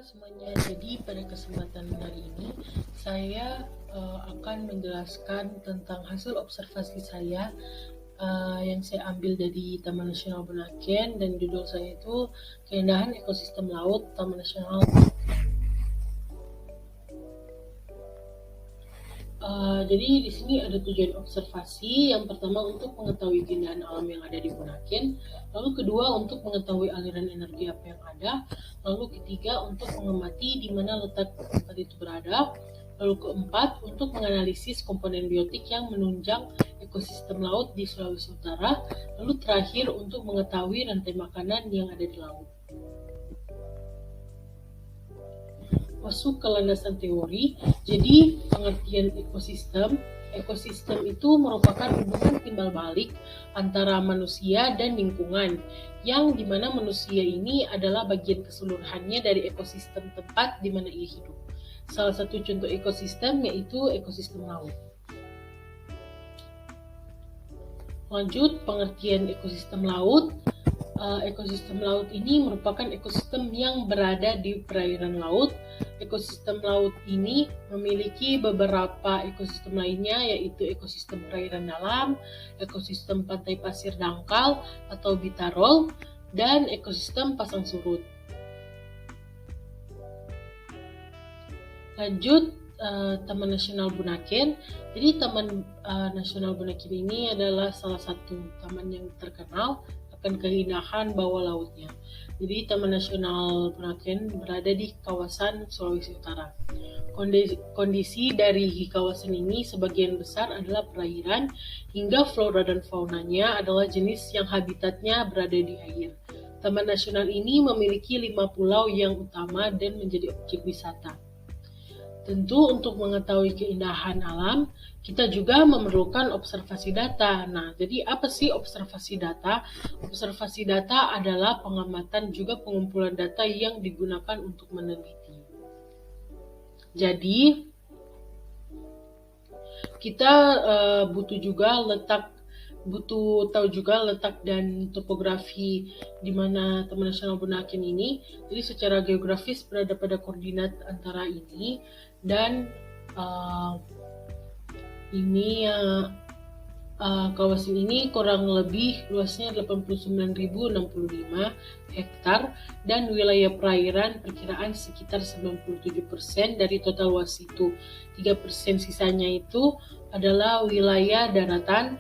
semuanya, jadi pada kesempatan hari ini saya akan menjelaskan tentang hasil observasi saya yang saya ambil dari Taman Nasional Bunaken, dan judul saya itu Keindahan Ekosistem Laut Taman Nasional. Jadi di sini ada tujuan observasi. Yang pertama untuk mengetahui keindahan alam yang ada di Bunaken, lalu kedua untuk mengetahui aliran energi apa yang ada, lalu ketiga untuk mengamati di mana letak tempat itu berada, lalu keempat untuk menganalisis komponen biotik yang menunjang ekosistem laut di Sulawesi Utara, lalu terakhir untuk mengetahui rantai makanan yang ada di laut. Masuk ke landasan teori. Jadi pengertian ekosistem itu merupakan hubungan timbal balik antara manusia dan lingkungan, yang dimana manusia ini adalah bagian keseluruhannya dari ekosistem tempat di mana ia hidup. Salah satu contoh ekosistem yaitu ekosistem laut. Lanjut, pengertian ekosistem laut. Ekosistem laut ini merupakan ekosistem yang berada di perairan laut. Ekosistem laut ini memiliki beberapa ekosistem lainnya, yaitu ekosistem perairan dalam, ekosistem pantai pasir dangkal atau bitarol, dan ekosistem pasang surut. Lanjut, Taman Nasional Bunaken. Jadi Taman Nasional Bunaken ini adalah salah satu taman yang terkenal akan keindahan bawah lautnya. Jadi Taman Nasional Bunaken berada di kawasan Sulawesi Utara. Kondisi dari kawasan ini sebagian besar adalah perairan, hingga flora dan faunanya adalah jenis yang habitatnya berada di air. Taman Nasional ini memiliki 5 pulau yang utama dan menjadi objek wisata. Tentu untuk mengetahui keindahan alam, kita juga memerlukan observasi data. Nah, jadi apa sih observasi data? Observasi data adalah pengamatan juga pengumpulan data yang digunakan untuk meneliti. Jadi, kita butuh tahu juga letak dan topografi di mana Taman Nasional Bunaken ini. Jadi secara geografis berada pada koordinat antara ini, dan kawasan ini kurang lebih luasnya 89.065 hektar, dan wilayah perairan perkiraan sekitar 97% dari total luas itu. 3% sisanya itu adalah wilayah daratan,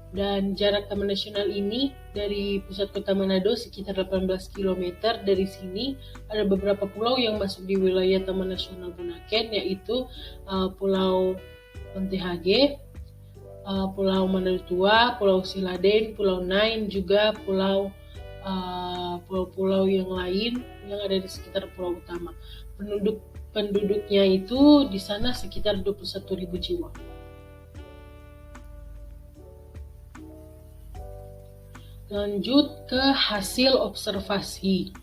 dan jarak Taman Nasional ini dari pusat kota Manado sekitar 18 km. Dari sini ada beberapa pulau yang masuk di wilayah Taman Nasional Bunaken, yaitu Pulau Pentehage, Pulau Manado Tua, Pulau Siladen, Pulau Nain, juga pulau-pulau yang lain yang ada di sekitar pulau utama. Penduduknya itu di sana sekitar 21.000 jiwa. Lanjut ke hasil observasi.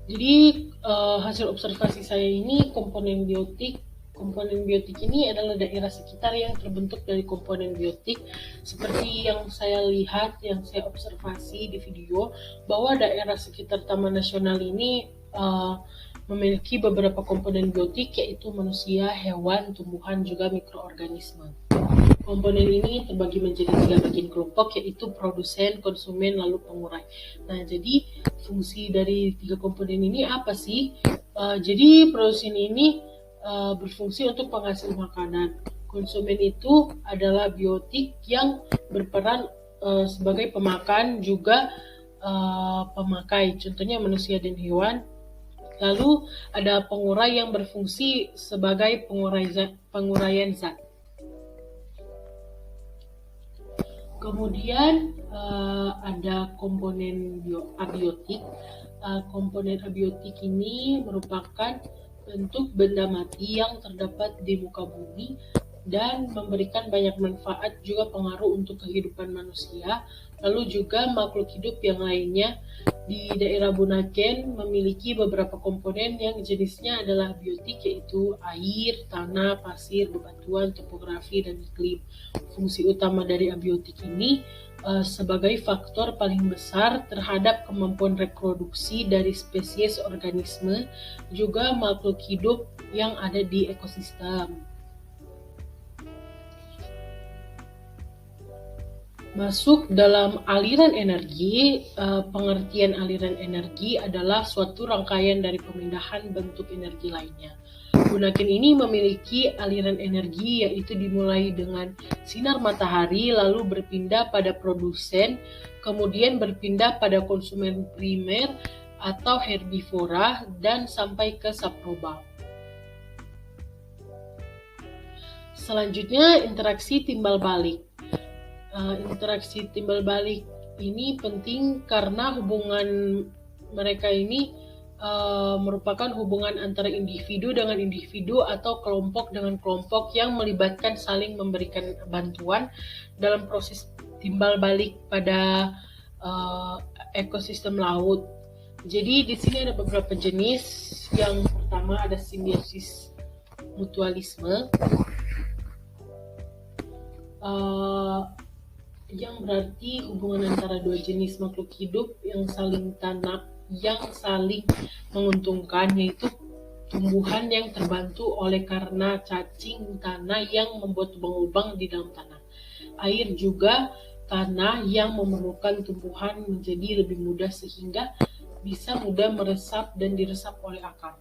Jadi hasil observasi saya ini komponen biotik. Komponen biotik ini adalah daerah sekitar yang terbentuk dari komponen biotik. Seperti yang saya lihat, yang saya observasi di video, bahwa daerah sekitar Taman Nasional ini memiliki beberapa komponen biotik, yaitu manusia, hewan, tumbuhan, juga mikroorganisme. Komponen ini terbagi menjadi 3 bagian kelompok, yaitu produsen, konsumen, lalu pengurai. Nah, jadi fungsi dari 3 komponen ini apa sih? Jadi produsen ini berfungsi untuk penghasil makanan. Konsumen itu adalah biotik yang berperan sebagai pemakan, juga pemakai, contohnya manusia dan hewan. Lalu ada pengurai yang berfungsi sebagai penguraian zat. Kemudian ada komponen abiotik. Komponen abiotik ini merupakan bentuk benda mati yang terdapat di muka bumi dan memberikan banyak manfaat, juga pengaruh untuk kehidupan manusia, lalu juga makhluk hidup yang lainnya. Di daerah Bunaken memiliki beberapa komponen yang jenisnya adalah biotik, yaitu air, tanah, pasir, bebatuan, topografi, dan iklim. Fungsi utama dari abiotik ini sebagai faktor paling besar terhadap kemampuan reproduksi dari spesies organisme juga makhluk hidup yang ada di ekosistem. Masuk dalam aliran energi, pengertian aliran energi adalah suatu rangkaian dari pemindahan bentuk energi lainnya. Gunakan ini memiliki aliran energi yaitu dimulai dengan sinar matahari lalu berpindah pada produsen, kemudian berpindah pada konsumen primer atau herbivora dan sampai ke saproba. Selanjutnya interaksi timbal balik. Interaksi timbal balik ini penting karena hubungan mereka ini merupakan hubungan antara individu dengan individu atau kelompok dengan kelompok yang melibatkan saling memberikan bantuan dalam proses timbal balik pada ekosistem laut. Jadi di sini ada beberapa jenis. Yang pertama ada simbiosis mutualisme, yang berarti hubungan antara dua jenis makhluk hidup yang saling menguntungkan, yaitu tumbuhan yang terbantu oleh karena cacing tanah yang membuat lubang-lubang di dalam tanah. Air juga tanah yang memerlukan tumbuhan menjadi lebih mudah sehingga bisa mudah meresap dan diresap oleh akar.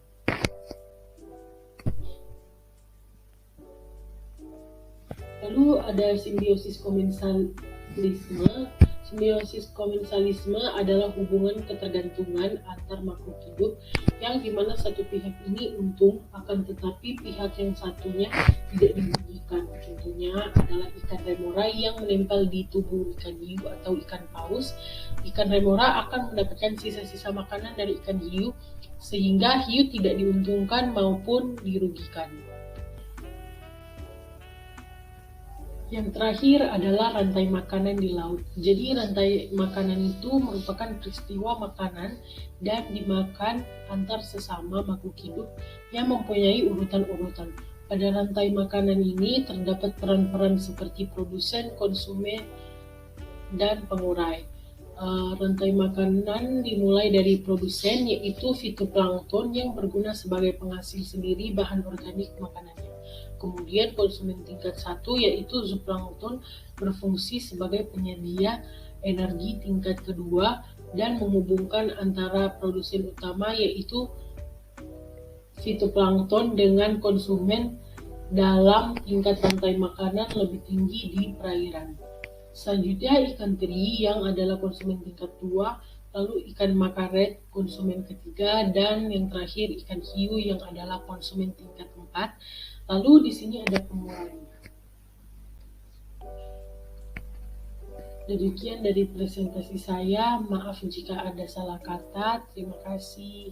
Lalu ada simbiosis komensalisme. Simbiosis komensalisme adalah hubungan ketergantungan antar makhluk hidup yang dimana satu pihak ini untung akan tetapi pihak yang satunya tidak dirugikan. Contohnya adalah ikan remora yang menempel di tubuh ikan hiu atau ikan paus. Ikan remora akan mendapatkan sisa-sisa makanan dari ikan hiu sehingga hiu tidak diuntungkan maupun dirugikan. Yang terakhir adalah rantai makanan di laut. Jadi rantai makanan itu merupakan peristiwa makanan dan dimakan antar sesama makhluk hidup yang mempunyai urutan-urutan. Pada rantai makanan ini terdapat peran-peran seperti produsen, konsumen, dan pengurai. Rantai makanan dimulai dari produsen yaitu fitoplankton yang berguna sebagai penghasil sendiri bahan organik makanannya. Kemudian konsumen tingkat 1 yaitu zooplankton berfungsi sebagai penyedia energi tingkat kedua dan menghubungkan antara produsen utama yaitu fitoplankton dengan konsumen dalam tingkat rantai makanan lebih tinggi di perairan. Selanjutnya ikan teri yang adalah konsumen tingkat 2, lalu ikan makaret konsumen ketiga, dan yang terakhir ikan hiu yang adalah konsumen tingkat 4. Lalu di sini ada pengurainya. Demikian dari presentasi saya. Maaf jika ada salah kata. Terima kasih.